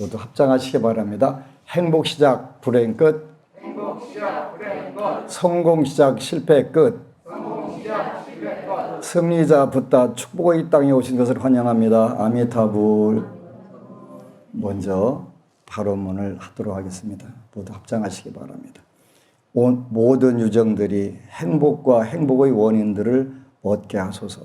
모두 합장하시기 바랍니다. 행복 시작, 불행 끝. 행복 시작, 불행 끝. 성공 시작, 실패 끝. 성공 시작, 실패 끝. 승리자 붓다 축복의 땅에 오신 것을 환영합니다. 아미타불. 먼저 발언문을 하도록 하겠습니다. 모두 합장하시기 바랍니다. 모든 유정들이 행복과 행복의 원인들을 얻게 하소서.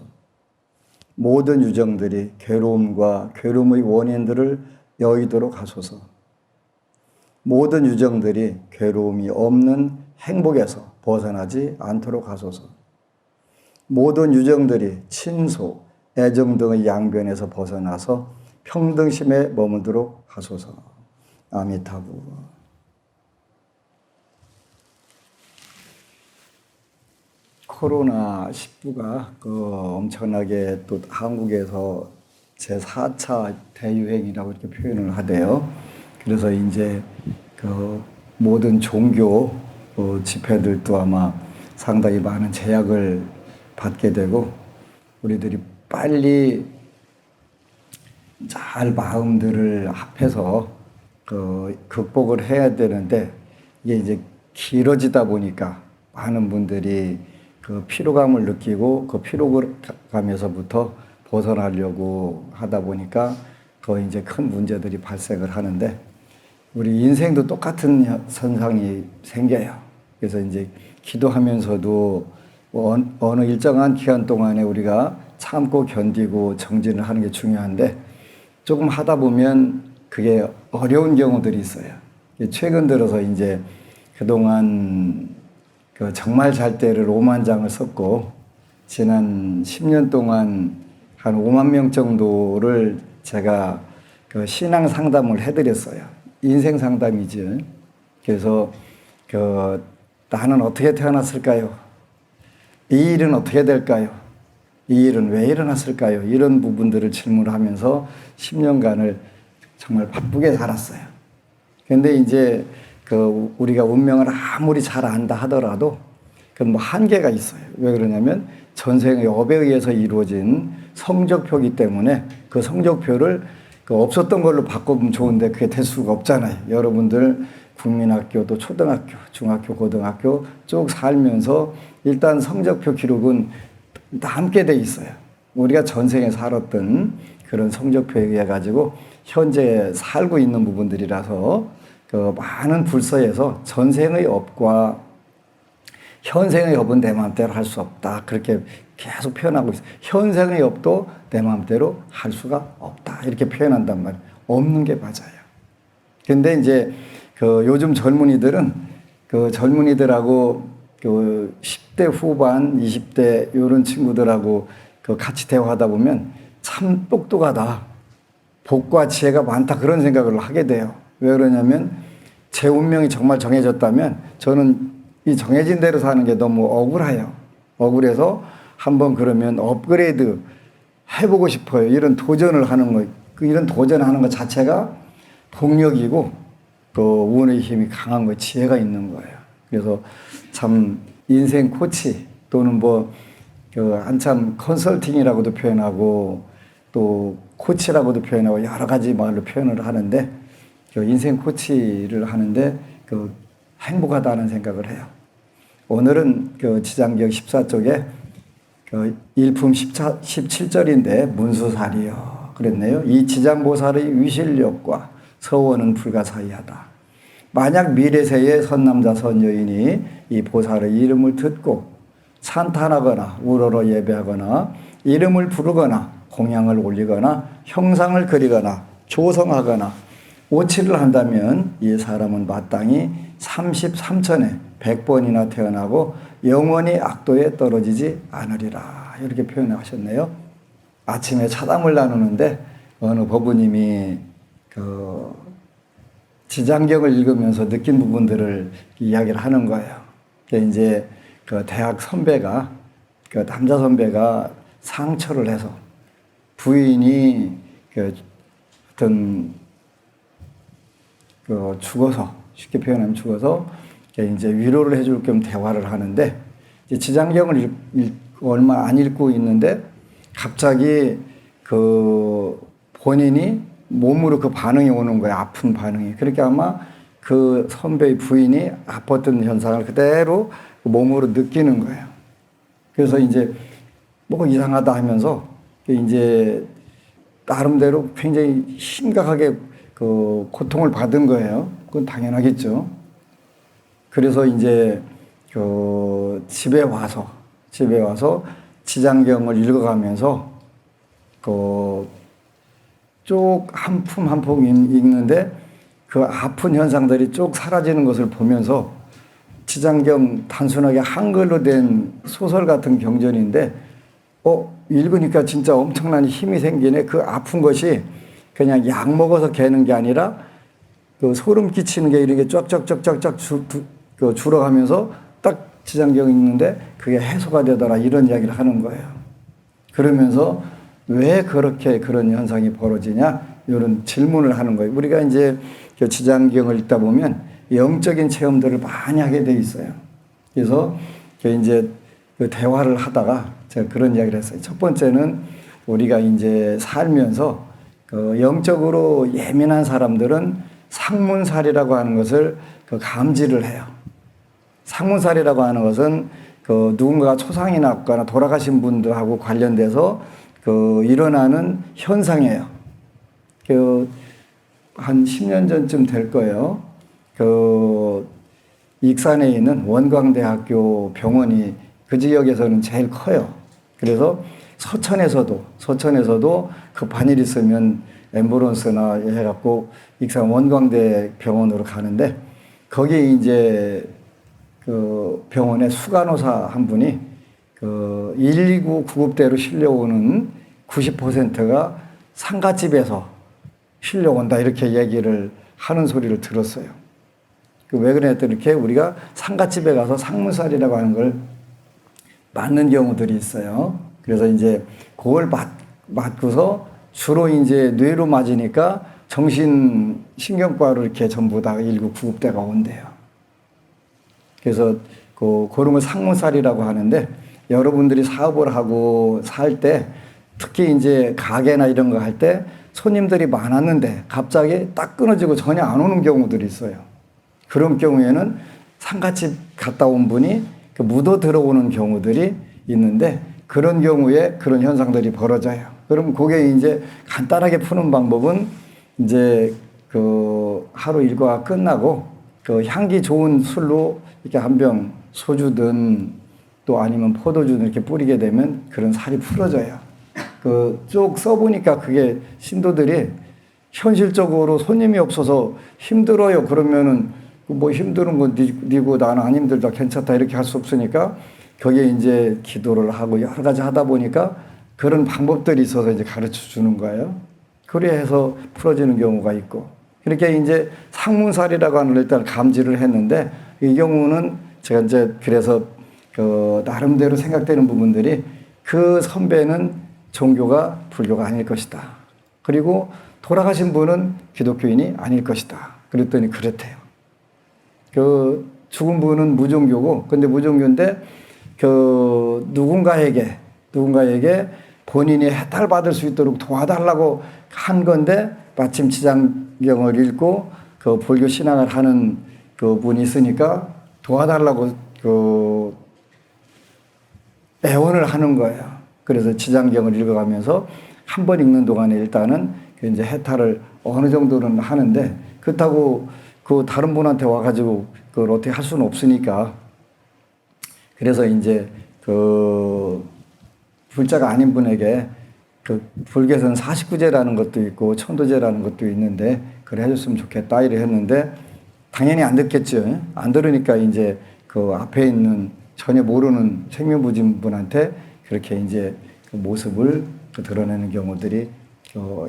모든 유정들이 괴로움과 괴로움의 원인들을 여의도록 하소서. 모든 유정들이 괴로움이 없는 행복에서 벗어나지 않도록 하소서. 모든 유정들이 친소, 애정 등의 양변에서 벗어나서 평등심에 머물도록 하소서. 아미타불. 코로나19가 엄청나게 또 한국에서 제4차 대유행이라고 이렇게 표현을 하대요. 그래서 이제 모든 종교 집회들도 아마 상당히 많은 제약을 받게 되고, 우리들이 빨리 잘 마음들을 합해서 극복을 해야 되는데, 이게 이제 길어지다 보니까 많은 분들이 그 피로감을 느끼고 그 피로감에서부터 벗어나려고 하다 보니까 더 이제 큰 문제들이 발생을 하는데, 우리 인생도 똑같은 현상이 생겨요. 그래서 이제 기도하면서도 어느 일정한 기간 동안에 우리가 참고 견디고 정진을 하는 게 중요한데, 조금 하다 보면 그게 어려운 경우들이 있어요. 최근 들어서 이제 그동안 정말 잘 때를 5만 장을 썼고, 지난 10년 동안 한 5만 명 정도를 제가 신앙 상담을 해드렸어요. 인생 상담이죠. 그래서 나는 어떻게 태어났을까요? 이 일은 어떻게 될까요? 이 일은 왜 일어났을까요? 이런 부분들을 질문하면서 10년간을 정말 바쁘게 살았어요. 근데 이제 우리가 운명을 아무리 잘 안다 하더라도 그건 뭐 한계가 있어요. 왜 그러냐면 전생의 업에 의해서 이루어진 성적표이기 때문에 그 성적표를 없었던 걸로 바꾸면 좋은데 그게 될 수가 없잖아요. 여러분들 국민학교 또 초등학교, 중학교, 고등학교 쭉 살면서 일단 성적표 기록은 남게 돼 있어요. 우리가 전생에 살았던 그런 성적표에 의해 가지고 현재 살고 있는 부분들이라서 많은 불서에서 전생의 업과 현생의 업은 내 마음대로 할 수 없다. 그렇게 계속 표현하고 있어요. 현생의 업도 내 마음대로 할 수가 없다. 이렇게 표현한단 말이에요. 없는 게 맞아요. 근데 이제 요즘 젊은이들은 젊은이들하고 10대 후반, 20대 이런 친구들하고 같이 대화하다 보면 참 똑똑하다. 복과 지혜가 많다. 그런 생각을 하게 돼요. 왜 그러냐면 제 운명이 정말 정해졌다면 저는 이 정해진 대로 사는 게 너무 억울해요. 억울해서 한번 그러면 업그레이드 해보고 싶어요. 이런 도전을 하는 거, 이런 도전하는 것 자체가 동력이고 운의 힘이 강한 거, 지혜가 있는 거예요. 그래서 참 인생 코치 또는 한참 컨설팅이라고도 표현하고 또 코치라고도 표현하고 여러 가지 말로 표현을 하는데, 인생 코치를 하는데 행복하다는 생각을 해요. 오늘은 지장경 14쪽에 일품 17절인데 문수살이요 그랬네요. 이 지장보살의 위실력과 서원은 불가사의하다. 만약 미래세의 선남자 선여인이 이 보살의 이름을 듣고 찬탄하거나 우러러 예배하거나 이름을 부르거나 공양을 올리거나 형상을 그리거나 조성하거나 오치를 한다면 이 사람은 마땅히 33천에 100번이나 태어나고 영원히 악도에 떨어지지 않으리라. 이렇게 표현하셨네요. 아침에 차담을 나누는데 어느 법부님이 지장경을 읽으면서 느낀 부분들을 이야기를 하는 거예요. 이제 대학 선배가, 남자 선배가 상처를 해서 부인이 어떤 죽어서, 쉽게 표현하면 죽어서 이제 위로를 해줄 겸 대화를 하는데, 이제 지장경을 얼마 안 읽고 있는데 갑자기 본인이 몸으로 그 반응이 오는 거예요. 아픈 반응이. 그렇게 아마 그 선배의 부인이 아팠던 현상을 그대로 몸으로 느끼는 거예요. 그래서 이제 뭐 이상하다 하면서 이제 나름대로 굉장히 심각하게 그 고통을 받은 거예요. 그건 당연하겠죠. 그래서 이제 그 집에 와서 지장경을 읽어가면서 그 쭉 한 품 한 품 읽는데 그 아픈 현상들이 쭉 사라지는 것을 보면서 지장경 단순하게 한글로 된 소설 같은 경전인데 읽으니까 진짜 엄청난 힘이 생기네. 그 아픈 것이 그냥 약 먹어서 개는 게 아니라 그 소름 끼치는 게 이렇게 쫙쫙쫙쫙쫙 줄어가면서 딱 지장경 읽는데 그게 해소가 되더라 이런 이야기를 하는 거예요. 그러면서 왜 그렇게 그런 현상이 벌어지냐 이런 질문을 하는 거예요. 우리가 이제 지장경을 읽다 보면 영적인 체험들을 많이 하게 돼 있어요. 그래서 이제 그 대화를 하다가 제가 그런 이야기를 했어요. 첫 번째는 우리가 이제 살면서 그 영적으로 예민한 사람들은 상문살이라고 하는 것을 그 감지를 해요. 상문살이라고 하는 것은 그 누군가가 초상이 났거나 돌아가신 분들하고 관련돼서 그 일어나는 현상이에요. 그 한 10년 전쯤 될 거예요. 그 익산에 있는 원광대학교 병원이 그 지역에서는 제일 커요. 그래서 서천에서도 급한 일 있으면 앰뷸런스나 해갖고 익산 원광대 병원으로 가는데 거기에 이제 그 병원의 수간호사 한 분이 그 119 구급대로 실려오는 90%가 상가집에서 실려온다 이렇게 얘기를 하는 소리를 들었어요. 왜 그랬더니 이렇게 우리가 상가집에 가서 상문살이라고 하는 걸 맞는 경우들이 있어요. 그래서 이제 그걸 맞고서 주로 이제 뇌로 맞으니까 정신신경과로 이렇게 전부 다 119 구급대가 온대요. 그래서 그런 걸 상문살이라고 하는데 여러분들이 사업을 하고 살 때 특히 이제 가게나 이런 거 할 때 손님들이 많았는데 갑자기 딱 끊어지고 전혀 안 오는 경우들이 있어요. 그런 경우에는 상가집 갔다 온 분이 그 묻어 들어오는 경우들이 있는데 그런 경우에 그런 현상들이 벌어져요. 그럼 그게 이제 간단하게 푸는 방법은 이제 그 하루 일과가 끝나고 그 향기 좋은 술로 이렇게 한 병 소주든 또 아니면 포도주든 이렇게 뿌리게 되면 그런 살이 풀어져요. 그 쭉 써보니까 그게 신도들이 현실적으로 손님이 없어서 힘들어요. 그러면은 뭐 힘든 건 니고 나는 안 힘들다 괜찮다 이렇게 할 수 없으니까 거기에 이제 기도를 하고 여러 가지 하다 보니까 그런 방법들이 있어서 이제 가르쳐 주는 거예요. 그래서 풀어지는 경우가 있고 그렇게 이제 상문살이라고 하는 걸 일단 감지를 했는데 이 경우는 제가 이제 그래서 그 나름대로 생각되는 부분들이 그 선배는 종교가 불교가 아닐 것이다. 그리고 돌아가신 분은 기독교인이 아닐 것이다. 그랬더니 그렇대요. 그 죽은 분은 무종교고, 근데 무종교인데 그 누군가에게 본인이 해탈받을 수 있도록 도와달라고 한 건데 마침 지장경을 읽고 그 불교 신앙을 하는 그 분이 있으니까 도와달라고 그 애원을 하는 거예요. 그래서 지장경을 읽어가면서 한 번 읽는 동안에 일단은 이제 해탈을 어느 정도는 하는데 그렇다고 그 다른 분한테 와가지고 그걸 어떻게 할 수는 없으니까 그래서 이제 그 불자가 아닌 분에게 그 불교에서는 49제라는 것도 있고 천도제라는 것도 있는데 그래 해줬으면 좋겠다 이래 했는데 당연히 안 듣겠죠. 안 들으니까 이제 그 앞에 있는 전혀 모르는 생명부진 분한테 그렇게 이제 그 모습을 드러내는 경우들이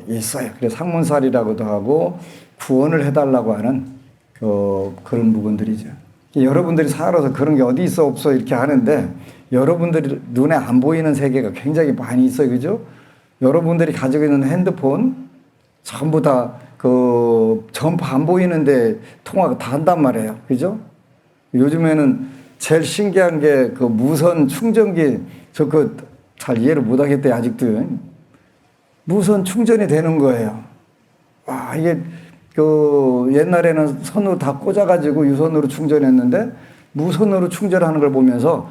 있어요. 그래서 상문살이라고도 하고 구원을 해달라고 하는 그런 부분들이죠. 여러분들이 살아서 그런 게 어디 있어 없어 이렇게 하는데 여러분들이 눈에 안 보이는 세계가 굉장히 많이 있어요. 그죠? 여러분들이 가지고 있는 핸드폰 전부 다 그 전파 안 보이는데 통화가 다 한단 말이에요. 그죠? 요즘에는 제일 신기한 게 그 무선 충전기 저 잘 이해를 못 하겠대요. 아직도 무선 충전이 되는 거예요. 이게 옛날에는 선으로 다 꽂아가지고 유선으로 충전했는데 무선으로 충전하는 걸 보면서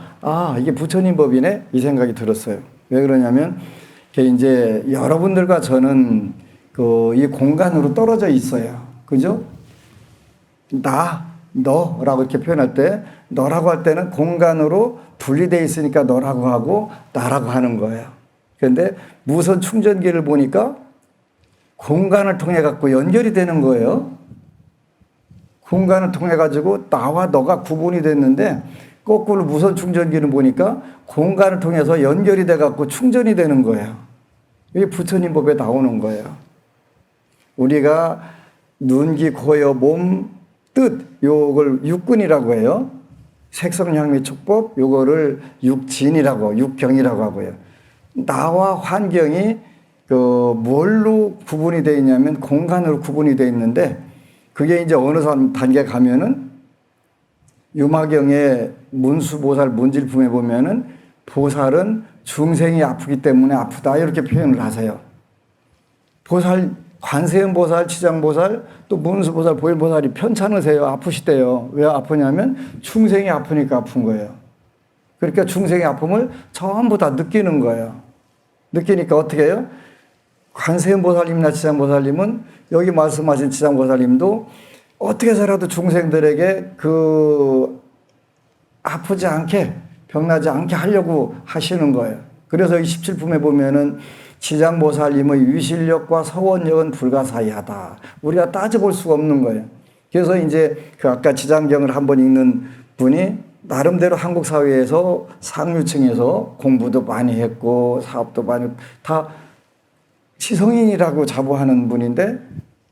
이게 부처님 법이네 이 생각이 들었어요. 왜 그러냐면 이제 여러분들과 저는 이 공간으로 떨어져 있어요. 그죠? 너라고 이렇게 표현할 때 너라고 할 때는 공간으로 분리되어 있으니까 너라고 하고 나라고 하는 거예요. 그런데 무선 충전기를 보니까 공간을 통해 갖고 연결이 되는 거예요. 공간을 통해 가지고 나와 너가 구분이 됐는데 거꾸로 무선 충전기를 보니까 공간을 통해서 연결이 돼 갖고 충전이 되는 거예요. 이게 부처님 법에 나오는 거예요. 우리가 눈, 귀, 코, 여, 몸, 뜻 요걸 육근이라고 해요. 색성향미 촉법 요거를 육진이라고 육경이라고 하고요. 나와 환경이 뭘로 구분이 되어 있냐면 공간으로 구분이 되어 있는데 그게 이제 어느 단계 가면은 유마경의 문수보살 문질품에 보면은 보살은 중생이 아프기 때문에 아프다 이렇게 표현을 하세요. 보살 관세음보살, 지장보살, 또 문수보살, 보일보살이 편찮으세요. 아프시대요. 왜 아프냐면 중생이 아프니까 아픈 거예요. 그러니까 중생의 아픔을 전부 다 느끼는 거예요. 느끼니까 어떻게 해요? 관세음보살님이나 지장보살님은 여기 말씀하신 지장보살님도 어떻게 해서라도 중생들에게 아프지 않게 병나지 않게 하려고 하시는 거예요. 그래서 이 17품에 보면은 지장보살님의 위실력과 서원력은 불가사의하다. 우리가 따져볼 수가 없는 거예요. 그래서 이제 아까 지장경을 한번 읽는 분이 나름대로 한국 사회에서 상류층에서 공부도 많이 했고 사업도 많이 다 지성인이라고 자부하는 분인데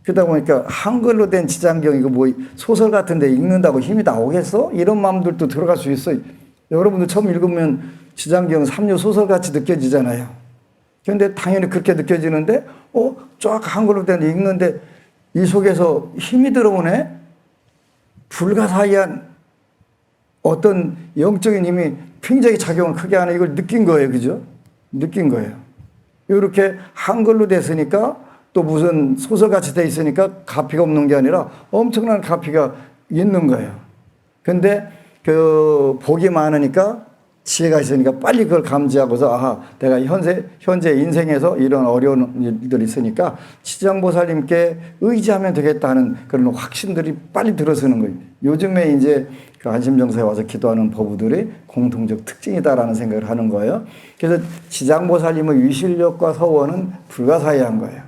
그러다 보니까 한글로 된 지장경 이거 뭐 소설 같은데 읽는다고 힘이 나오겠어? 이런 마음들도 들어갈 수 있어요. 여러분들 처음 읽으면 지장경 삼류 소설같이 느껴지잖아요. 그런데 당연히 그렇게 느껴지는데 쫙 한글로 된 읽는데 이 속에서 힘이 들어오네? 불가사의한 어떤 영적인 힘이 굉장히 작용을 크게 하는 이걸 느낀 거예요. 그죠? 느낀 거예요. 이렇게 한글로 됐으니까 또 무슨 소설같이 돼 있으니까 가피가 없는 게 아니라 엄청난 가피가 있는 거예요. 근데 복이 많으니까 지혜가 있으니까 빨리 그걸 감지하고서 내가 현재 인생에서 이런 어려운 일들이 있으니까 지장보살님께 의지하면 되겠다는 그런 확신들이 빨리 들어서는 거예요. 요즘에 이제 안심정서에 와서 기도하는 법우들의 공통적 특징이다라는 생각을 하는 거예요. 그래서 지장보살님의 위실력과 서원은 불가사의한 거예요.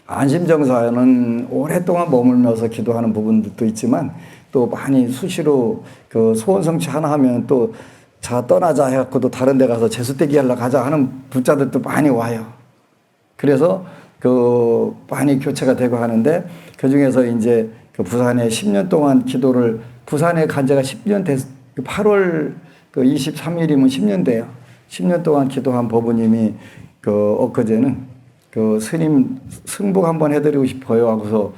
안심정서는 오랫동안 머물면서 기도하는 부분들도 있지만 또 많이 수시로 소원 성취 하나 하면 또 떠나자 해갖고 또 다른 데 가서 재수대기 하려고 가자 하는 불자들도 많이 와요. 그래서 많이 교체가 되고 하는데 그 중에서 이제 부산에 10년 동안 기도를 부산에 간 지가 10년 8월 23일이면 10년 돼요. 10년 동안 기도한 법우님이 엊그제는 스님 승복 한번 해드리고 싶어요 하고서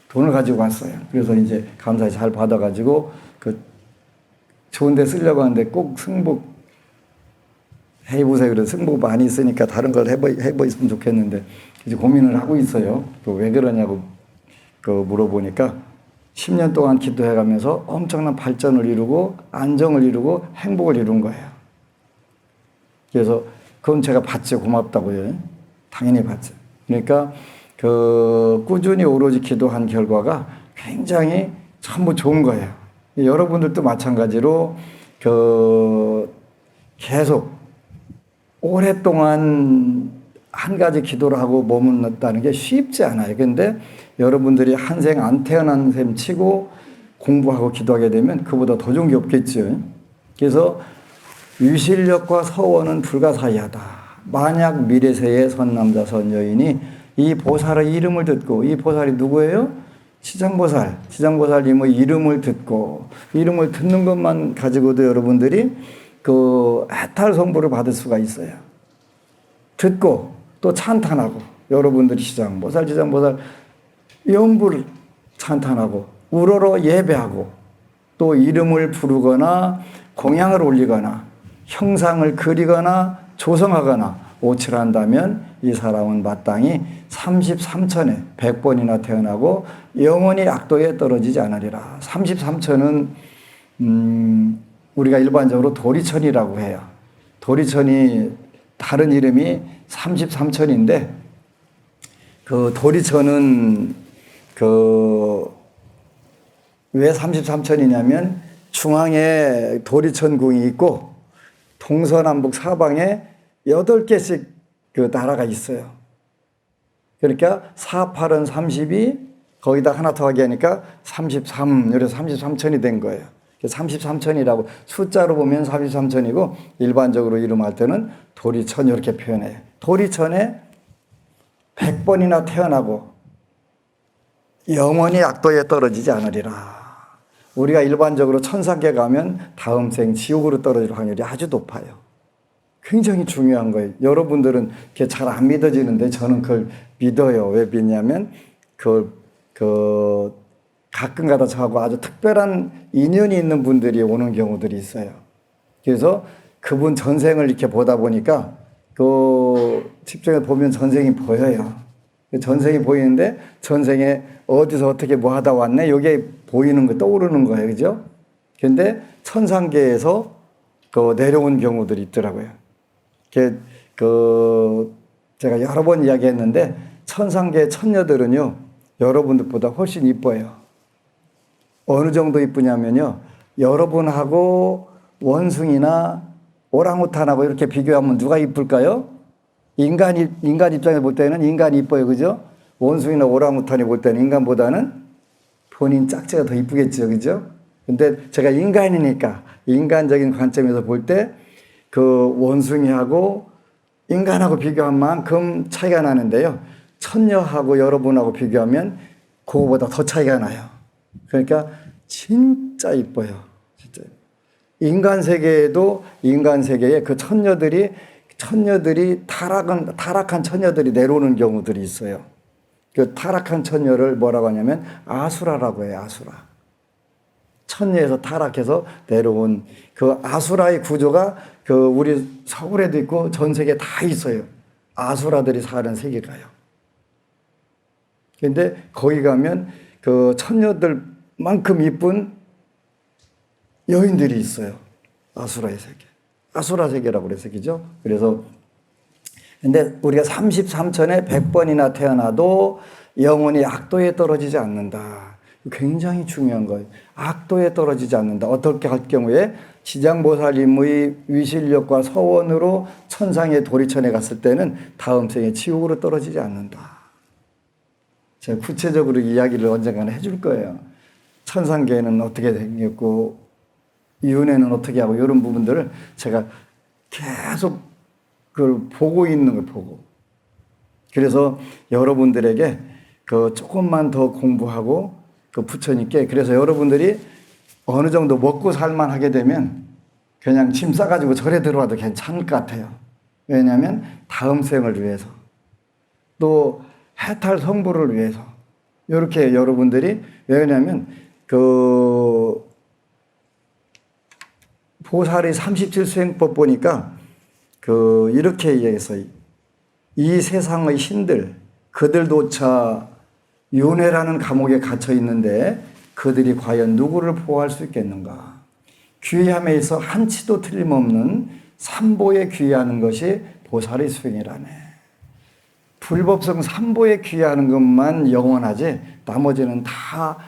돈을 가지고 왔어요. 그래서 이제 감사히 잘 받아가지고 좋은 데 쓰려고 하는데 꼭 승복 해보세요. 그래서 승복 많이 있으니까 다른 걸 해보있으면 좋겠는데 이제 고민을 하고 있어요. 왜 그러냐고 물어보니까 10년 동안 기도해가면서 엄청난 발전을 이루고 안정을 이루고 행복을 이룬 거예요. 그래서 그건 제가 받죠. 고맙다고요. 당연히 받죠. 그러니까 꾸준히 오로지 기도한 결과가 굉장히 전부 좋은 거예요. 여러분들도 마찬가지로 계속 오랫동안 한 가지 기도를 하고 머문렀다는 게 쉽지 않아요. 근데 여러분들이 한생 안 태어난 셈 치고 공부하고 기도하게 되면 그보다 더 좋은 게 없겠죠. 그래서 위실력과 서원은 불가사의하다. 만약 미래세의 선남자 선여인이 이 보살의 이름을 듣고 이 보살이 누구예요? 지장보살. 지장보살님의 이름을 듣고 이름을 듣는 것만 가지고도 여러분들이 해탈 성부를 받을 수가 있어요. 듣고 또 찬탄하고 여러분들이 지장보살 연부를 찬탄하고 우러러 예배하고 또 이름을 부르거나 공양을 올리거나 형상을 그리거나 조성하거나 오칠한다면 이 사람은 마땅히 33천에 100번이나 태어나고 영원히 악도에 떨어지지 않으리라. 33천은 우리가 일반적으로 도리천이라고 해요. 도리천이 다른 이름이 33천인데 그 도리천은 왜 33천이냐면 중앙에 도리천궁이 있고 동서남북 사방에 8개씩 그 나라가 있어요. 그러니까 4, 8은 32, 거기다 하나 더하기 하니까 33, 그래서 33천이 된 거예요. 33천이라고 숫자로 보면 33천이고 일반적으로 이름할 때는 도리천 이렇게 표현해요. 도리천에 100번이나 태어나고 영원히 악도에 떨어지지 않으리라. 우리가 일반적으로 천상계 가면 다음 생 지옥으로 떨어질 확률이 아주 높아요. 굉장히 중요한 거예요. 여러분들은 그게 잘 안 믿어지는데 저는 그걸 믿어요. 왜 믿냐면 가끔가다 저하고 아주 특별한 인연이 있는 분들이 오는 경우들이 있어요. 그래서 그분 전생을 이렇게 보다 보니까 그 집중해 보면 전생이 보여요. 전생이 보이는데 전생에 어디서 어떻게 뭐 하다 왔네? 이게 보이는 거, 떠오르는 거예요. 그죠? 근데 천상계에서 내려온 경우들이 있더라고요. 제가 여러 번 이야기했는데 천상계 천녀들은요, 여러분들보다 훨씬 이뻐요. 어느 정도 이쁘냐면요, 여러분하고 원숭이나 오랑우탄하고 이렇게 비교하면 누가 이쁠까요? 인간 입장에서 볼 때는 인간이 이뻐요. 그죠? 원숭이나 오랑우탄이 볼 때는 인간보다는 본인 짝지가 더 이쁘겠죠. 그죠? 근데 제가 인간이니까 인간적인 관점에서 볼 때 그 원숭이하고 인간하고 비교한 만큼 차이가 나는데요. 천녀하고 여러분하고 비교하면 그거보다 더 차이가 나요. 그러니까 진짜 이뻐요. 진짜. 인간 세계에도 인간 세계에 그 천녀들이 타락한 천녀들이 내려오는 경우들이 있어요. 그 타락한 천녀를 뭐라고 하냐면 아수라라고 해요. 아수라. 천녀에서 타락해서 내려온 그 아수라의 구조가 우리 서울에도 있고 전 세계에 다 있어요. 아수라들이 사는 세계가요. 근데 거기 가면 그 천녀들만큼 이쁜 여인들이 있어요. 아수라의 세계. 아수라 세계라고 그래서 그죠? 그래서 근데 우리가 33천에 100번이나 태어나도 영원히 악도에 떨어지지 않는다. 굉장히 중요한 거예요. 악도에 떨어지지 않는다. 어떻게 할 경우에 지장보살님의 위실력과 서원으로 천상의 도리천에 갔을 때는 다음 생에 지옥으로 떨어지지 않는다. 제가 구체적으로 이야기를 언젠가는 해줄 거예요. 천상계는 어떻게 생겼고 이윤회는 어떻게 하고 이런 부분들을 제가 계속 그걸 보고 있는 걸 보고. 그래서 여러분들에게 조금만 더 공부하고 부처님께 그래서 여러분들이 어느 정도 먹고 살만 하게 되면 그냥 짐 싸가지고 절에 들어와도 괜찮을 것 같아요. 왜냐하면 다음 생을 위해서 또 해탈 성부를 위해서 이렇게 여러분들이 왜냐하면 보살의 37수행법 보니까 이렇게 얘기해서 이 세상의 신들 그들조차 윤회라는 감옥에 갇혀 있는데 그들이 과연 누구를 보호할 수 있겠는가? 귀함에 있어 한치도 틀림없는 삼보에 귀하는 것이 보살의 수행이라네. 불법성 삼보에 귀하는 것만 영원하지 나머지는 다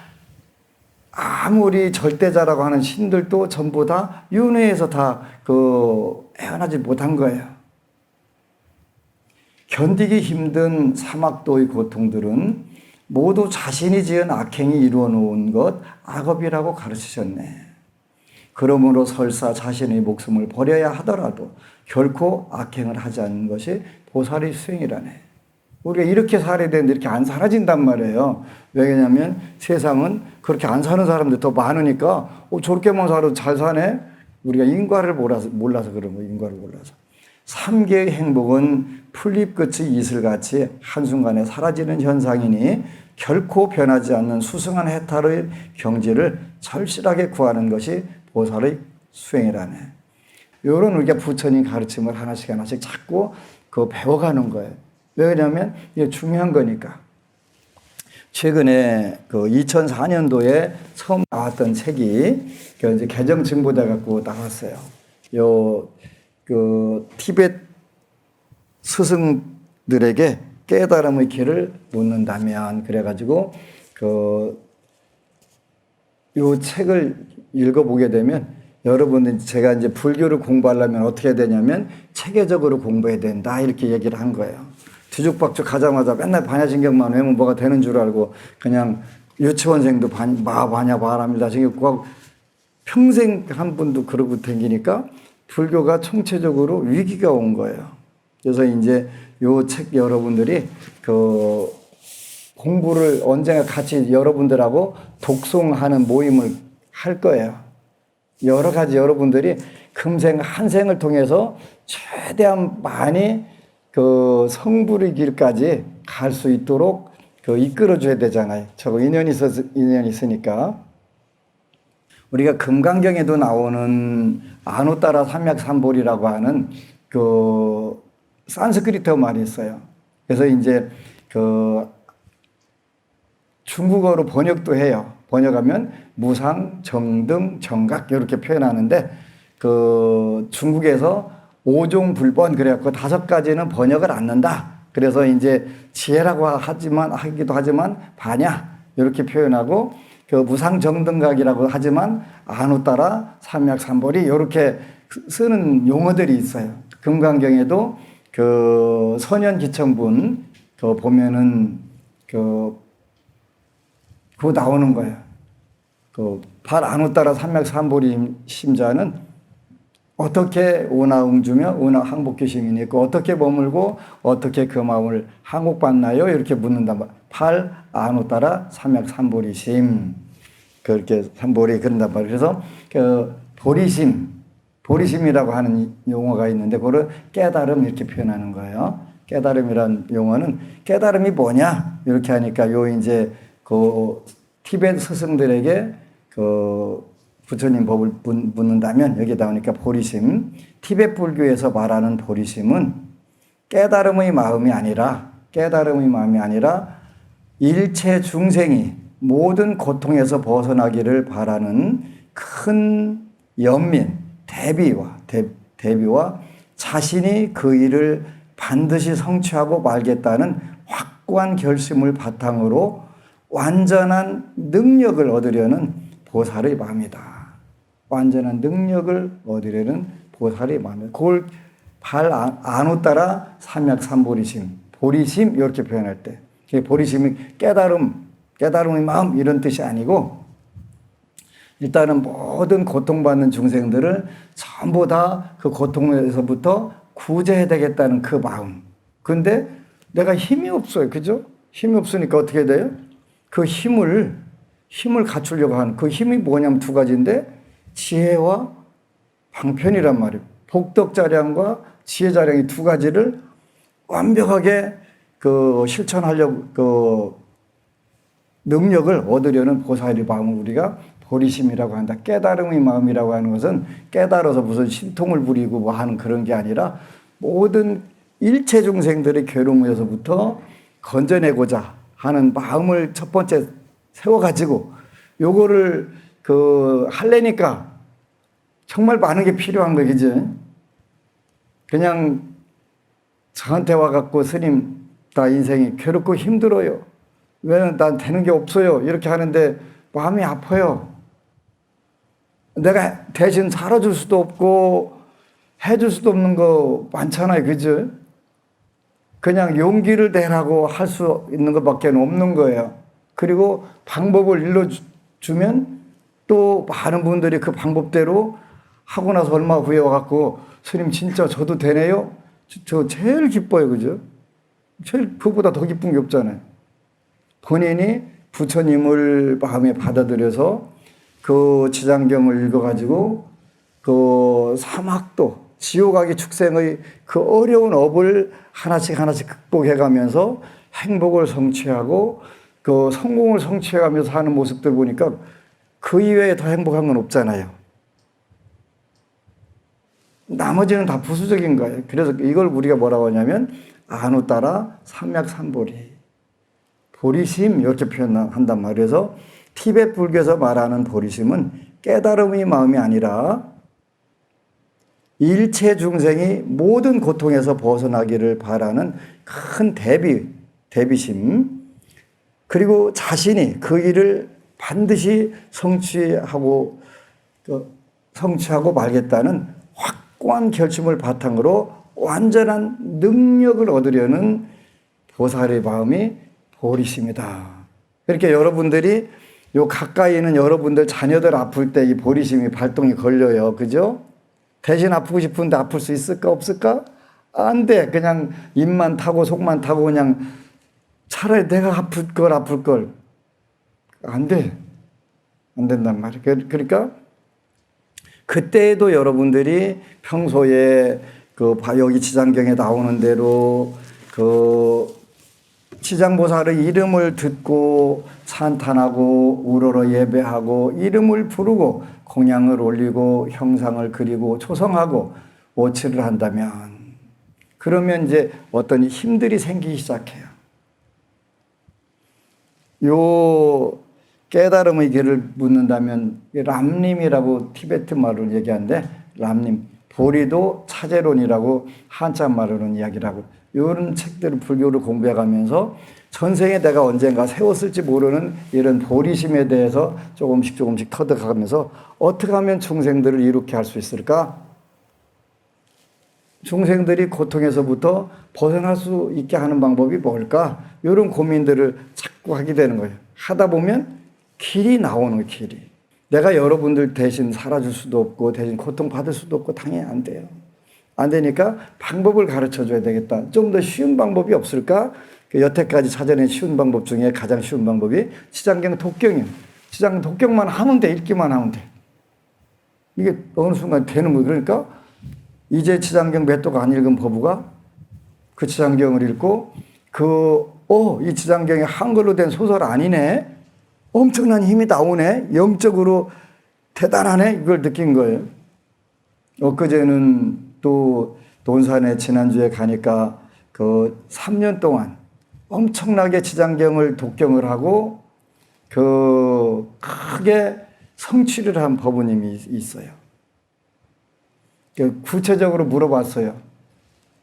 아무리 절대자라고 하는 신들도 전부 다 윤회에서 다 헤어나지 못한 거예요. 견디기 힘든 사막도의 고통들은 모두 자신이 지은 악행이 이루어 놓은 것 악업이라고 가르치셨네. 그러므로 설사 자신의 목숨을 버려야 하더라도 결코 악행을 하지 않는 것이 보살의 수행이라네. 우리가 이렇게 살아야 되는데 이렇게 안 살아진단 말이에요. 왜냐하면 세상은 그렇게 안 사는 사람들 더 많으니까 저렇게만 살아도 잘 사네. 우리가 인과를 몰라서 그런 거예요. 인과를 몰라서. 3개의 행복은 풀잎끝의 이슬같이 한순간에 사라지는 현상이니 결코 변하지 않는 수승한 해탈의 경지를 절실하게 구하는 것이 보살의 수행이라네. 이런 우리가 부처님 가르침을 하나씩 하나씩 찾고 그거 배워가는 거예요. 왜 그러냐면 이게 중요한 거니까. 최근에 그 2004년도에 처음 나왔던 책이 그 이제 개정 증보돼 갖고 나왔어요. 그 티베트 스승들에게 깨달음의 길을 묻는다면 그래가지고 요 책을 읽어보게 되면 여러분들 제가 이제 불교를 공부하려면 어떻게 해야 되냐면 체계적으로 공부해야 된다 이렇게 얘기를 한 거예요. 뒤죽박죽 가자마자 맨날 반야신경만 외우면 뭐가 되는 줄 알고 그냥 유치원생도 반야 바랍니다. 지금 평생 한 분도 그러고 다니니까 불교가 총체적으로 위기가 온 거예요. 그래서 이제 요 책 여러분들이 공부를 언젠가 같이 여러분들하고 독송하는 모임을 할 거예요. 여러 가지 여러분들이 금생 한 생을 통해서 최대한 많이 성불의 길까지 갈 수 있도록 이끌어줘야 되잖아요. 저거 인연이 있으니까. 우리가 금강경에도 나오는 아누따라 삼맥삼볼이라고 하는 산스크리트 말이 있어요. 그래서 이제 중국어로 번역도 해요. 번역하면 무상, 정등, 정각 이렇게 표현하는데 중국에서 5종 불번 그래갖고 5가지는 번역을 안 넣는다. 그래서 이제 지혜라고 하기도 하지만 반야 이렇게 표현하고 무상 정등각이라고 하지만 아누따라 삼맥삼볼이 이렇게 쓰는 용어들이 있어요. 금강경에도 선현기청분 보면은 그거 나오는 거예요. 발 아누따라 삼맥삼볼이 심자는 어떻게 오나응주며 오나항복교심이 있고 어떻게 머물고 어떻게 그 마음을 항복받나요? 이렇게 묻는단 말이에요. 팔 아누따라 삼맥삼보리심 그렇게 삼보리 그런단 말이에요. 그래서 보리심이라고 하는 용어가 있는데 그거를 깨달음 이렇게 표현하는 거예요. 깨달음이란 용어는 깨달음이 뭐냐 이렇게 하니까 이제 티베트 스승들에게 부처님 법을 묻는다면 여기에 나오니까 보리심, 티베트 불교에서 말하는 보리심은 깨달음의 마음이 아니라 일체 중생이 모든 고통에서 벗어나기를 바라는 큰 연민, 대비와 자신이 그 일을 반드시 성취하고 말겠다는 확고한 결심을 바탕으로 완전한 능력을 얻으려는 보살의 마음이다. 완전한 능력을 얻으려는 보살의 마음이다. 그걸 아누따라 삼맥삼보리심, 보리심 이렇게 표현할 때 보리심이 깨달음의 마음 이런 뜻이 아니고 일단은 모든 고통받는 중생들을 전부 다 그 고통에서부터 구제해야 되겠다는 그 마음. 근데 내가 힘이 없어요. 그죠? 힘이 없으니까 어떻게 돼요? 그 힘을 갖추려고 하는 그 힘이 뭐냐면 2가지인데 지혜와 방편이란 말이에요. 복덕자량과 지혜자량이 2가지를 완벽하게 실천하려고 능력을 얻으려는 보살의 마음을 우리가 보리심이라고 한다. 깨달음의 마음이라고 하는 것은 깨달아서 무슨 신통을 부리고 뭐 하는 그런 게 아니라 모든 일체 중생들의 괴로움에서부터 건져내고자 하는 마음을 첫 번째 세워가지고 요거를 하려니까 정말 많은 게 필요한 거 그지? 그냥 저한테 와갖고 스님 나 인생이 괴롭고 힘들어요. 왜 난 되는 게 없어요. 이렇게 하는데 마음이 아파요. 내가 대신 살아줄 수도 없고 해줄 수도 없는 거 많잖아요. 그죠? 그냥 용기를 내라고 할 수 있는 것밖에 없는 거예요. 그리고 방법을 일러주면 또 많은 분들이 그 방법대로 하고 나서 얼마 후에 와갖고 스님 진짜 저도 되네요? 저 제일 기뻐요. 그죠? 제일 그보다 더 기쁜 게 없잖아요. 본인이 부처님을 마음에 받아들여서 그 지장경을 읽어가지고 그 사막도 지옥악의 축생의 그 어려운 업을 하나씩 극복해가면서 행복을 성취하고 그 성공을 성취해가면서 하는 모습들 보니까 그 이외에 더 행복한 건 없잖아요. 나머지는 다 부수적인 거예요. 그래서 이걸 우리가 뭐라고 하냐면 안우 따라 삼약삼보리, 보리심 이렇게 표현한단 말이에요. 그래서 티베트 불교에서 말하는 보리심은 깨달음의 마음이 아니라 일체 중생이 모든 고통에서 벗어나기를 바라는 큰 대비심, 그리고 자신이 그 일을 반드시 성취하고 말겠다는 확고한 결심을 바탕으로 완전한 능력을 얻으려는 보살의 마음이 보리심이다. 그렇게 여러분들이 요 가까이 있는 여러분들 자녀들 아플 때 이 보리심이 발동이 걸려요. 그죠? 대신 아프고 싶은데 아플 수 있을까 없을까? 안 돼. 그냥 입만 타고 속만 타고 그냥 차라리 내가 아플 걸. 안 돼. 안 된단 말이에요. 그러니까 그때에도 여러분들이 평소에 여기 지장경에 나오는 대로 지장보살의 이름을 듣고 찬탄하고 우러러 예배하고 이름을 부르고 공양을 올리고 형상을 그리고 초성하고 오치를 한다면, 그러면 이제 어떤 힘들이 생기기 시작해요. 요 깨달음의 길을 묻는다면 람림이라고 티베트 말로 얘기하는데, 람림, 보리도 차제론이라고 한자 말로는 이야기를 하고, 이런 책들을 불교를 공부해가면서 전생에 내가 언젠가 세웠을지 모르는 이런 보리심에 대해서 조금씩 터득하면서 어떻게 하면 중생들을 이롭게 할 수 있을까? 중생들이 고통에서부터 벗어날 수 있게 하는 방법이 뭘까? 이런 고민들을 자꾸 하게 되는 거예요. 하다 보면 길이 나오는 거예요, 길이. 내가 여러분들 대신 살아줄 수도 없고 대신 고통받을 수도 없고 당연히 안 돼요. 안 되니까 방법을 가르쳐 줘야 되겠다. 좀 더 쉬운 방법이 없을까? 여태까지 찾아낸 쉬운 방법 중에 가장 쉬운 방법이 치장경 독경이에요. 치장경 독경만 하면 돼. 읽기만 하면 돼. 이게 어느 순간 되는 거예요. 그러니까 이제 치장경 몇 도가 안 읽은 법우가 그 치장경을 읽고 이 치장경이 한글로 된 소설 아니네. 엄청난 힘이 나오네. 영적으로 대단하네. 이걸 느낀 거예요. 엊그제는 또 논산에 지난주에 가니까 3년 동안 엄청나게 지장경을 독경을 하고 크게 성취를 한 법우님이 있어요. 구체적으로 물어봤어요.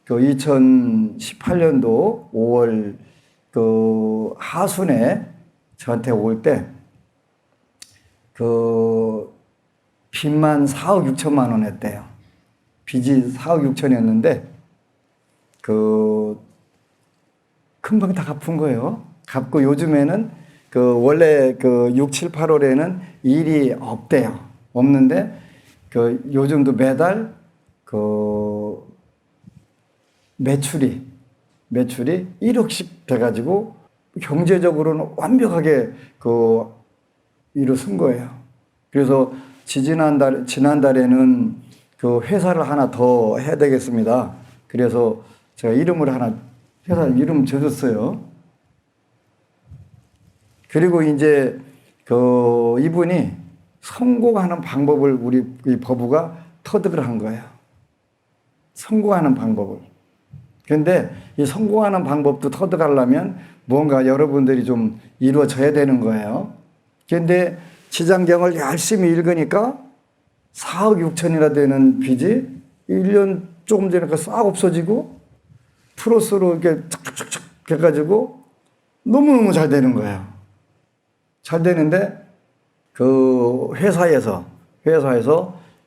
2018년도 5월 하순에 저한테 올 때 빚만 4억 6천만 원 했대요. 빚이 4억 6천이었는데 금방 다 갚은 거예요. 갚고 요즘에는 원래 6, 7, 8월에는 일이 없대요. 없는데 요즘도 매달 매출이 1억씩 돼가지고 경제적으로는 완벽하게 일을 쓴 거예요. 그래서 지난달에는 회사를 하나 더 해야 되겠습니다. 그래서 제가 회사 이름 줘줬어요. 그리고 이제 이분이 성공하는 방법을 우리 법우가 터득을 한 거예요. 성공하는 방법을. 그런데 이 성공하는 방법도 터득하려면 뭔가 여러분들이 좀 이루어져야 되는 거예요. 그런데 지장경을 열심히 읽으니까 4억 6천이나 되는 빚이 1년 조금 전에 싹 없어지고 플러스로 이렇게 착착착착 해가지고 너무너무 잘 되는 거예요. 잘 되는데 회사에서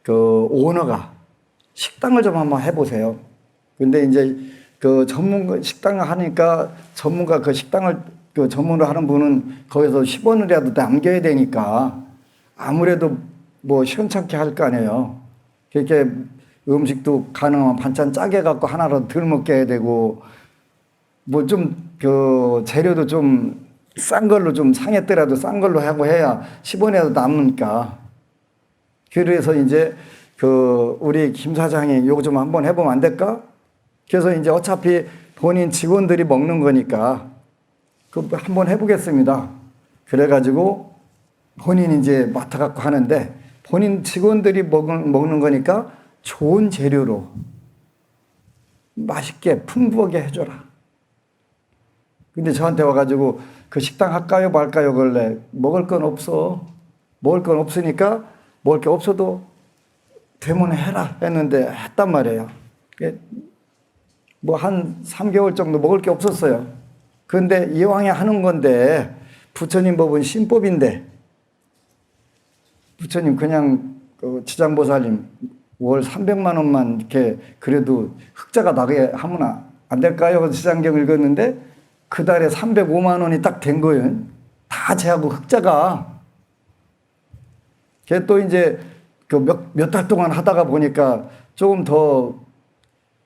오너가 식당을 좀 한번 해보세요. 근데 이제 식당을 하니까 전문가 식당을 전문으로 하는 분은 거기서 10원이라도 남겨야 되니까 아무래도 시원찮게 할 거 아니에요. 그렇게 음식도 가능하면 반찬 짜게 갖고 하나라도 덜 먹게 해야 되고, 재료도 좀 싼 걸로 좀 상했더라도 싼 걸로 하고 해야 10원이라도 남으니까. 그래서 이제 우리 김 사장이 요거 좀 한번 해보면 안 될까? 그래서 이제 어차피 본인 직원들이 먹는 거니까 한번 해보겠습니다. 그래가지고 본인 이제 맡아갖고 하는데 본인 직원들이 먹는 거니까 좋은 재료로 맛있게 풍부하게 해줘라. 근데 저한테 와가지고 그 식당 할까요 말까요 그래. 먹을 건 없어. 먹을 건 없으니까 먹을 게 없어도 되면 해라 했는데 했단 말이에요. 뭐 한 3개월 정도 먹을 게 없었어요. 그런데 이왕에 하는 건데 부처님 법은 신법인데 부처님 그냥 그 지장보살님 월 300만 원만 이렇게 그래도 흑자가 나게 하면 안 될까요? 그래서 지장경 읽었는데 그 달에 305만 원이 딱 된 거예요. 다 제하고 흑자가. 걔 또 이제 그 몇 달 동안 하다가 보니까 조금 더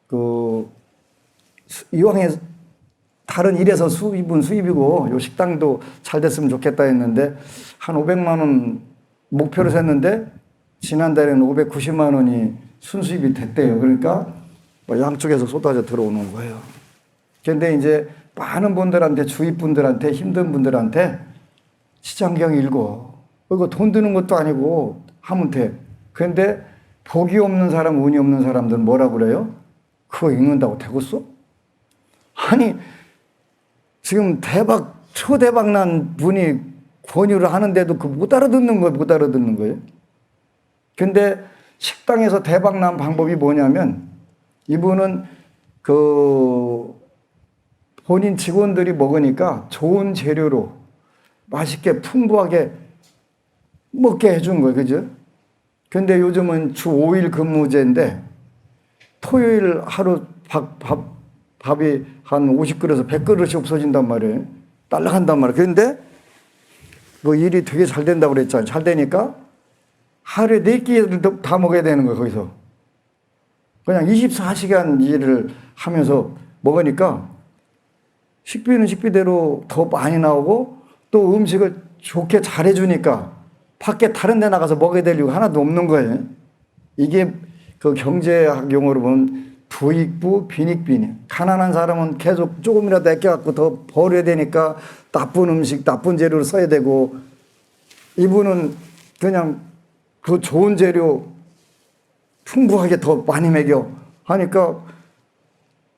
그 이왕에 다른 일에서 수입은 수입이고 요 식당도 잘 됐으면 좋겠다 했는데 한 500만 원 목표로 셌는데 지난달에는 590만 원이 순수입이 됐대요. 그러니까 뭐 양쪽에서 쏟아져 들어오는 거예요. 그런데 이제 많은 분들한테 주위 분들한테 힘든 분들한테 시장경 읽어. 이거 돈 드는 것도 아니고 하면 돼. 그런데 복이 없는 사람, 운이 없는 사람들은 뭐라 그래요? 그거 읽는다고 되겠어? 아니 지금 대박 초대박 난 분이 권유를 하는데도 그 못 알아듣는 거예요. 못 알아듣는 거예요. 근데 식당에서 대박 난 방법이 뭐냐면 이분은 그 본인 직원들이 먹으니까 좋은 재료로 맛있게 풍부하게 먹게 해준 거예요. 그죠? 근데 요즘은 주 5일 근무제인데 토요일 하루 밥이 한 50그릇에서 100그릇이 없어진단 말이에요. 딸락한단 말이에요. 그런데 뭐 일이 되게 잘 된다고 그랬잖아요. 잘 되니까 하루에 4끼를 다 먹어야 되는 거예요. 거기서. 그냥 24시간 일을 하면서 먹으니까 식비는 식비대로 더 많이 나오고 또 음식을 좋게 잘해주니까 밖에 다른 데 나가서 먹어야 될 이유가 하나도 없는 거예요. 이게 그 경제학 용어로 보면 부익부 빈익빈이. 가난한 사람은 계속 조금이라도 아껴갖고 더 버려야 되니까 나쁜 음식, 나쁜 재료를 써야 되고 이분은 그냥 그 좋은 재료 풍부하게 더 많이 먹여 하니까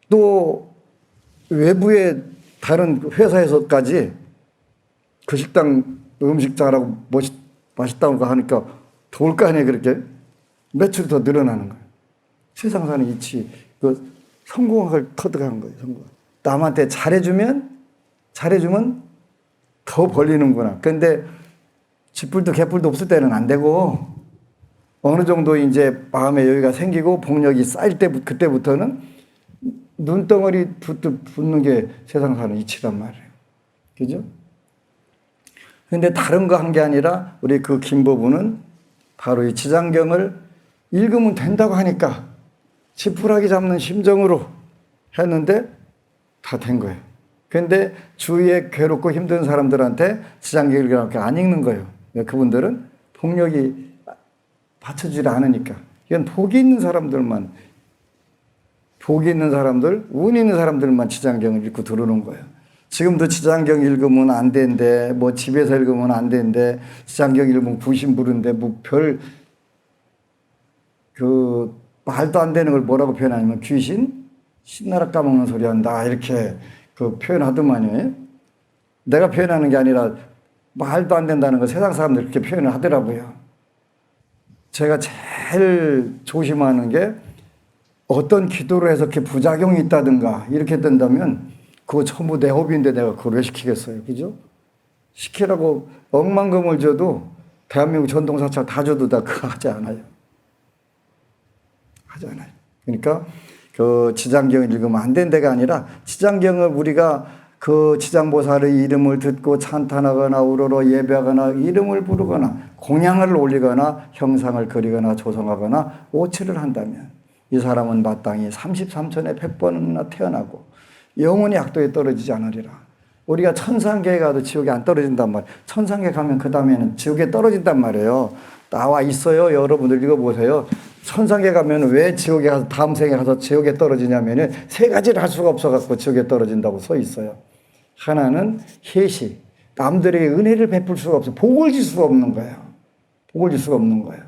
또 외부의 다른 회사에서까지 그 식당 음식 잘하고 맛있다고 하니까 더 올 거 아니에요. 그렇게 매출이 더 늘어나는 거예요. 세상 사는 이치 그 성공을 터득한 거예요. 성공. 남한테 잘해주면 더 벌리는구나. 그런데 쥐뿔도 개뿔도 없을 때는 안 되고 어느 정도 이제 마음의 여유가 생기고 복력이 쌓일 때 그때부터는 눈덩어리 붙는 게 세상 사는 이치란 말이에요. 그죠? 근데 다른 거 한 게 아니라 우리 그 김보부는 바로 이 지장경을 읽으면 된다고 하니까 지푸라기 잡는 심정으로 했는데 다 된 거예요. 근데 주위에 괴롭고 힘든 사람들한테 지장경 읽으라고 안 읽는 거예요. 그분들은 복력이 받쳐주지 않으니까. 이건 복이 있는 사람들만, 복이 있는 사람들, 운이 있는 사람들만 지장경을 읽고 들어오는 거예요. 지금도 지장경 읽으면 안 된대, 뭐 집에서 읽으면 안 된대, 지장경 읽으면 구신 부른대, 뭐 말도 안 되는 걸 뭐라고 표현하냐면 귀신? 신나라 까먹는 소리 한다. 이렇게 그 표현하더만요. 내가 표현하는 게 아니라 말도 안 된다는 거 세상 사람들 그렇게 표현을 하더라고요. 제가 제일 조심하는 게 어떤 기도를 해서 이렇게 부작용이 있다든가 이렇게 된다면 그거 전부 내 허비인데 내가 그걸 왜 시키겠어요. 그죠? 시키라고 억만금을 줘도 대한민국 전동사차 다 줘도 다 그거 하지 않아요. 하지 않아요. 그러니까 그 지장경을 읽으면 안 된 데가 아니라 지장경을 우리가 그 지장보살의 이름을 듣고 찬탄하거나 우러러 예배하거나 이름을 부르거나 공양을 올리거나 형상을 그리거나 조성하거나 오치를 한다면 이 사람은 마땅히 33천에 100번이나 태어나고 영원히 악도에 떨어지지 않으리라. 우리가 천상계에 가도 지옥에 안 떨어진단 말이에요. 천상계 가면 그 다음에는 지옥에 떨어진단 말이에요. 나와 있어요. 여러분들 읽어보세요. 천상계 가면 왜 지옥에 가서 다음 생에 가서 지옥에 떨어지냐면은 세 가지를 할 수가 없어갖고 지옥에 떨어진다고 써 있어요. 하나는 해시. 남들에게 은혜를 베풀 수가 없어. 복을 줄 수가 없는 거예요. 복을 줄 수가 없는 거예요.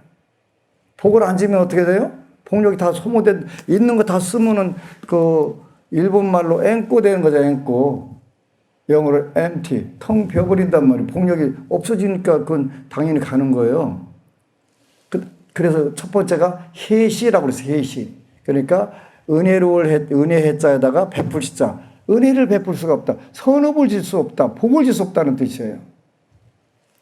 복을 안 주면 어떻게 돼요? 폭력이 다 소모된, 있는 거 다 쓰면은 그 일본 말로 앵꼬 되는 거죠, 앵꼬. 영어로 empty, 텅 비어버린단 말이에요. 폭력이 없어지니까 그건 당연히 가는 거예요. 그래서 첫 번째가 해시라고 그랬어요, 해시. 그러니까 은혜 해자에다가 베풀 시자. 은혜를 베풀 수가 없다. 선업을 질 수 없다. 복을 질 수 없다는 뜻이에요.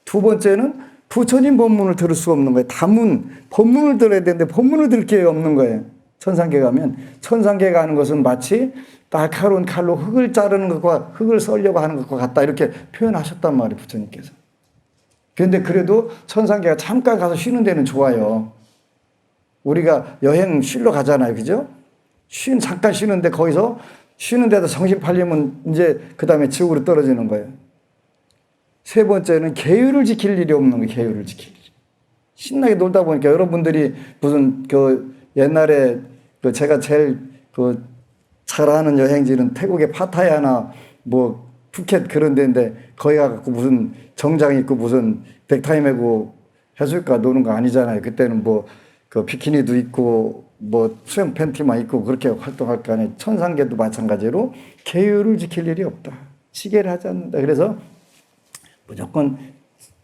두 번째는 부처님 법문을 들을 수 없는 거예요. 다문, 법문을 들어야 되는데 법문을 들을 기회가 없는 거예요. 천상계 가면. 천상계 가는 것은 마치 날카로운 칼로 흙을 자르는 것과 흙을 썰려고 하는 것과 같다. 이렇게 표현하셨단 말이에요, 부처님께서. 그런데 그래도 천상계가 잠깐 가서 쉬는 데는 좋아요. 우리가 여행 쉬러 가잖아요. 그죠? 잠깐 쉬는데 거기서 쉬는 데도 정신 팔리면 이제 그 다음에 지옥으로 떨어지는 거예요. 세 번째는 계율을 지킬 일이 없는 거예요. 계율을 지킬 일. 신나게 놀다 보니까 여러분들이 무슨 그 옛날에 그 제가 제일 그 잘 아는 여행지는 태국의 파타야나 뭐 푸켓 그런 데인데 거기 가갖고 무슨 정장 입고 무슨 넥타이 메고 해수욕가 노는 거 아니잖아요. 그때는 뭐 그 비키니도 입고 뭐 수영 팬티만 입고 그렇게 활동할 거 아니에요. 천상계도 마찬가지로 계율을 지킬 일이 없다. 시계를 하지 않는다. 그래서 무조건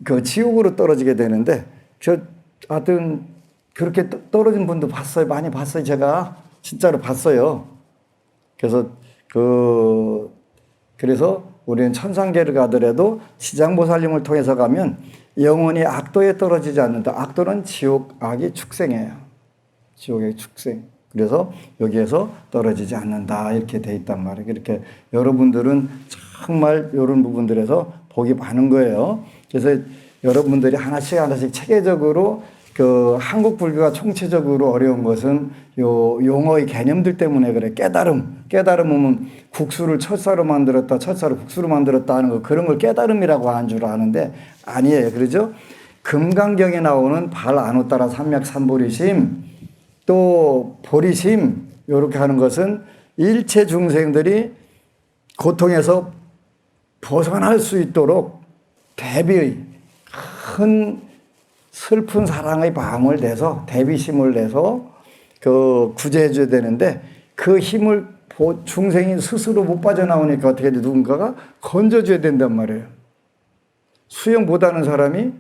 그 지옥으로 떨어지게 되는데 저 하여튼 그렇게 떨어진 분도 봤어요. 많이 봤어요. 제가 진짜로 봤어요. 그래서 우리는 천상계를 가더라도 지장보살님을 통해서 가면 영원히 악도에 떨어지지 않는다. 악도는 지옥, 악이 축생이에요. 지옥의 축생. 그래서 여기에서 떨어지지 않는다. 이렇게 돼 있단 말이에요. 이렇게 여러분들은 정말 이런 부분들에서 복이 많은 거예요. 그래서 여러분들이 하나씩 체계적으로 그 한국 불교가 총체적으로 어려운 것은 요 용어의 개념들 때문에 그래. 깨달음은 국수를 철사로 만들었다, 철사를 국수로 만들었다 하는 거, 그런 걸 깨달음이라고 하는 줄 아는데 아니에요. 그러죠? 금강경에 나오는 발 안우 따라 삼맥 삼보리심, 또 보리심, 이렇게 하는 것은 일체 중생들이 고통에서 벗어날 수 있도록 대비의 큰 슬픈 사랑의 마음을 내서 대비심을 내서 그 구제해 줘야 되는데 그 힘을 중생이 스스로 못 빠져나오니까 어떻게 돼? 누군가가 건져줘야 된단 말이에요. 수영 못하는 사람이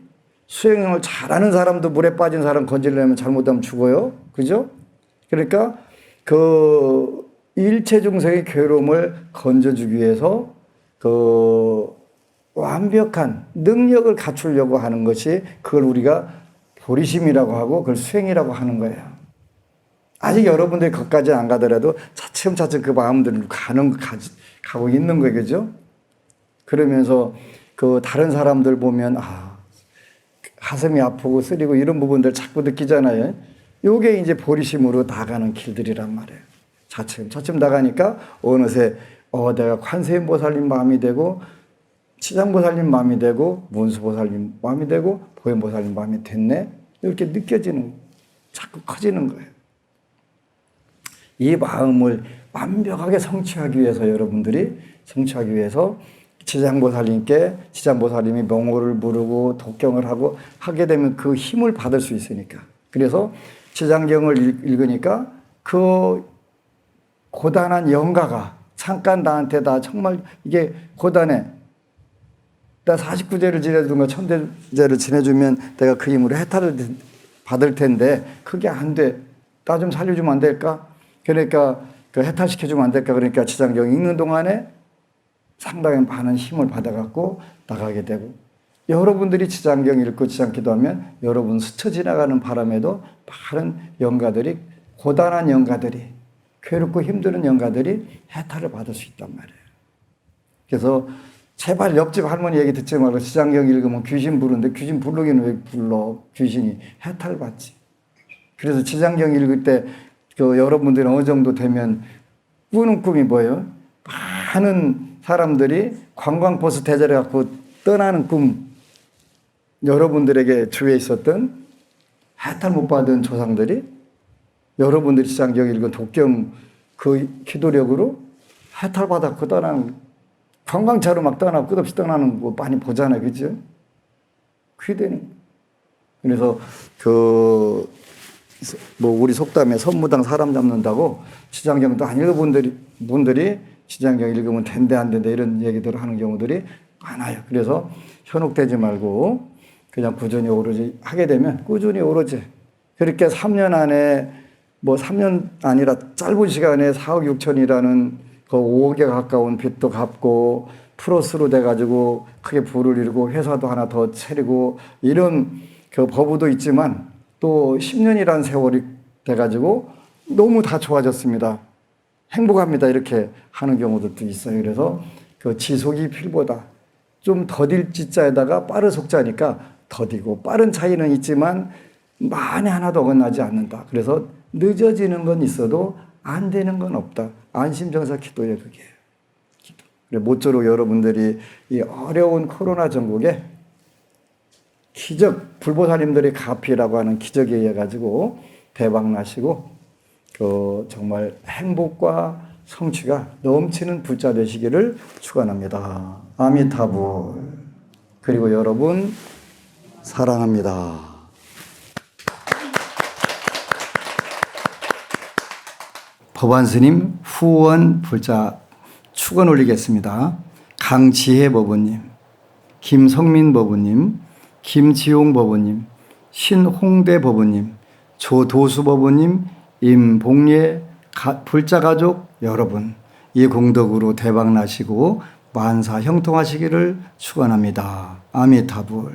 수영을 잘하는 사람도 물에 빠진 사람 건지려면 잘못하면 죽어요. 그죠? 그러니까 그 일체 중생의 괴로움을 건져주기 위해서 그 완벽한 능력을 갖추려고 하는 것이 그걸 우리가 보리심이라고 하고 그걸 수행이라고 하는 거예요. 아직 여러분들이 거기까지 안 가더라도 차츰차츰 그 마음들로 가고 있는 거예요. 그죠? 그러면서 그 다른 사람들 보면 가슴이 아프고 쓰리고 이런 부분들 자꾸 느끼잖아요. 요게 이제 보리심으로 나가는 길들이란 말이에요. 차츰 나가니까 어느새 내가 관세음보살님 마음이 되고 치장보살님 마음이 되고 문수보살님 마음이 되고 보현보살님 마음이 됐네. 이렇게 느껴지는, 자꾸 커지는 거예요. 이 마음을 완벽하게 성취하기 위해서 여러분들이 성취하기 위해서 지장보살님이 명호를 부르고 독경을 하게 되면 그 힘을 받을 수 있으니까. 그래서 지장경을 읽으니까 그 고단한 영가가 잠깐 나한테 다 정말 이게 고단해. 나 49제를 지내주든가 1000제를 지내주면 내가 그 힘으로 해탈을 받을 텐데 그게 안 돼. 나 좀 살려주면 안 될까? 그러니까 그 해탈시켜주면 안 될까? 그러니까 지장경 읽는 동안에 상당히 많은 힘을 받아갖고 나가게 되고, 여러분들이 지장경 읽고 지장 기도하면 여러분 스쳐 지나가는 바람에도 많은 영가들이, 고단한 영가들이, 괴롭고 힘든 영가들이 해탈을 받을 수 있단 말이에요. 그래서 제발 옆집 할머니 얘기 듣지 말고 지장경 읽으면 귀신 부르는데 귀신 부르기는 왜 불러? 귀신이 해탈받지. 그래서 지장경 읽을 때 그 여러분들이 어느 정도 되면 꾸는 꿈이 뭐예요? 많은 사람들이 관광버스 대절해 갖고 떠나는 꿈, 여러분들에게 주위에 있었던 해탈 못 받은 조상들이 여러분들이 지장경 읽은 독경 그 기도력으로 해탈 받았고 떠나는, 관광차로 막 떠나고 끝없이 떠나는 거 많이 보잖아요. 그죠? 그게 되는. 그래서 뭐 우리 속담에 선무당 사람 잡는다고 지장경도 안 읽은 분들이 지장경 읽으면 된대 안 된대 이런 얘기들을 하는 경우들이 많아요. 그래서 현혹되지 말고 그냥 꾸준히 오로지 하게 되면 꾸준히 오로지 그렇게 3년 안에 뭐 3년 아니라 짧은 시간에 4억 6천이라는 그 5억에 가까운 빚도 갚고 플러스로 돼가지고 크게 부를 이루고 회사도 하나 더 차리고 이런 그 버부도 있지만 또 10년이라는 세월이 돼가지고 너무 다 좋아졌습니다. 행복합니다. 이렇게 하는 경우들도 있어요. 그래서 그 지속이 필보다 좀 더딜 지자에다가 빠른 속자니까 더디고 빠른 차이는 있지만 많이 하나도 어긋나지 않는다. 그래서 늦어지는 건 있어도 안 되는 건 없다. 안심정사 기도예요, 그게. 기도. 모쪼록 여러분들이 이 어려운 코로나 전국에 기적, 불보살님들의 가피라고 하는 기적에 의해 가지고 대박 나시고 그 정말 행복과 성취가 넘치는 불자 되시기를 축원합니다. 아미타불. 그리고 여러분 사랑합니다. 법안스님 후원 불자 축원 올리겠습니다. 강지혜 법우님, 김성민 법우님, 김지용 법우님, 신홍대 법우님, 조도수 법우님, 임봉예 불자 가족 여러분, 이 공덕으로 대박 나시고 만사 형통하시기를 축원합니다. 아미타불.